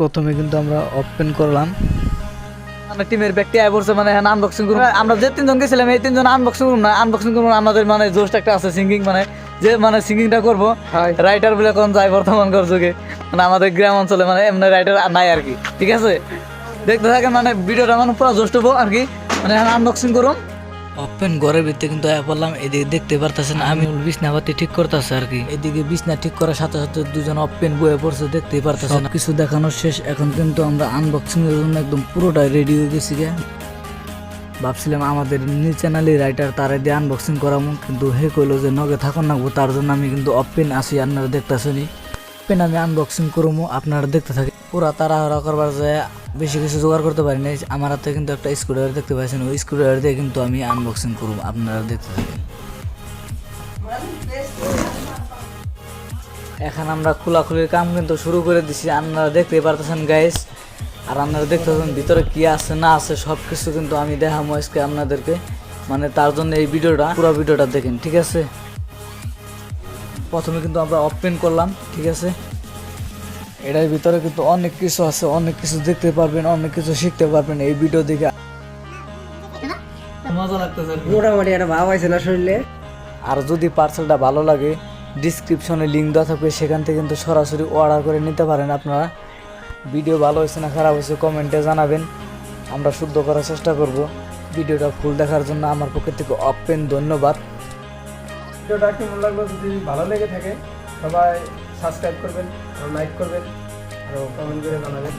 প্রথমে কিন্তু আমরা ওপেন করলাম, মানে টিমের ব্যক্তি আয় পড়ছে, মানে আনবক্সিং করুন। আমরা যে তিনজন গেছিলাম এই তিনজন আনবক্সিং করুন না, আনবক্সিং করুন। আমাদের মানে জোশটা একটা আছে সিঙ্গিং, মানে যে মানে সিঙ্গিংটা করবো রাইটার বলে কোন যায় বর্তমানকার যুগে, মানে আমাদের গ্রাম অঞ্চলে মানে এমনি রাইটার নাই আর কি। ঠিক আছে, দেখতে থাকেন, মানে ভিডিওটা মানে পুরো জোশ হবো আর কি। মানে আনবক্সিং করুন। ওপেন ঘরের ভিতরে কিন্তু আয়া পড়লাম। এদিকে দেখতে পারতেছেন আমি বিছনাপাতি ঠিক করতেছে আর কি। এদিকে বিছনা ঠিক করার সাথে সাথে দুজন ওপেন বয়ে পড়ছে, দেখতেই পারতেছেন। কিছু দেখানো শেষ, এখন কিন্তু আমরা আনবক্সিং এর জন্য একদম পুরোটাই রেডি হয়ে গেছি গে। ভাবছিলাম আমাদের নিজ চ্যানেলে রাইটার তারে দিয়ে আনবক্সিং করামু, কিন্তু হে কইলো যে নগে থাকুন নাকবো, তার জন্য আমি কিন্তু ওপেন আসি। আপনারা দেখতেছেন ওপেন আমি আনবক্সিং করবো, আপনারা দেখতে থাকেন। পুরা তাড়াহুড়া করবার যায় বেশি কিছু জোগাড় করতে পারি নাই। আমার হাতে কিন্তু একটা স্ক্রুড্রাইভার দেখতে পাচ্ছেন, ওই স্ক্রুড্রাইভার দিয়ে কিন্তু আমি আনবক্সিং করবো, আপনারা দেখতে থাকেন। এখন আমরা খোলাখুলির কাম কিন্তু শুরু করে দিছি, আপনারা দেখতেই পারতেছেন গাইস। আর আপনারা দেখতেছেন ভিতরে কি আছে না আছে সব কিছু কিন্তু আমি দেখাবো আজকে আপনাদেরকে, মানে তার জন্য এই ভিডিওটা পুরো ভিডিওটা দেখেন, ঠিক আছে। প্রথমে কিন্তু আমরা ওপেন করলাম, ঠিক আছে। এটার ভিতরে কিন্তু অনেক কিছু আছে, অনেক কিছু দেখতে পারবেন, অনেক কিছু শিখতে পারবেন এই ভিডিও দেখে। মজা লাগতেছে, মোটামুটি একটা ভাব আছে না শরীরে। আর যদি পার্সেলটা ভালো লাগে ডিসক্রিপশনে লিঙ্ক দেওয়া থাকবে, সেখান থেকে কিন্তু সরাসরি অর্ডার করে নিতে পারেন আপনারা। ভিডিও ভালো হয়েছে না খারাপ হয়েছে কমেন্টে জানাবেন, আমরা শুদ্ধ করার চেষ্টা করব। ভিডিওটা ফুল দেখার জন্য আমার পক্ষ থেকে ওপেন ধন্যবাদ। ভিডিওটা কেমন লাগলো, যদি ভালো লেগে থাকে সবাই সাবস্ক্রাইব করবেন, লাইক করবেন, আর কমেন্ট করে জানাবেন।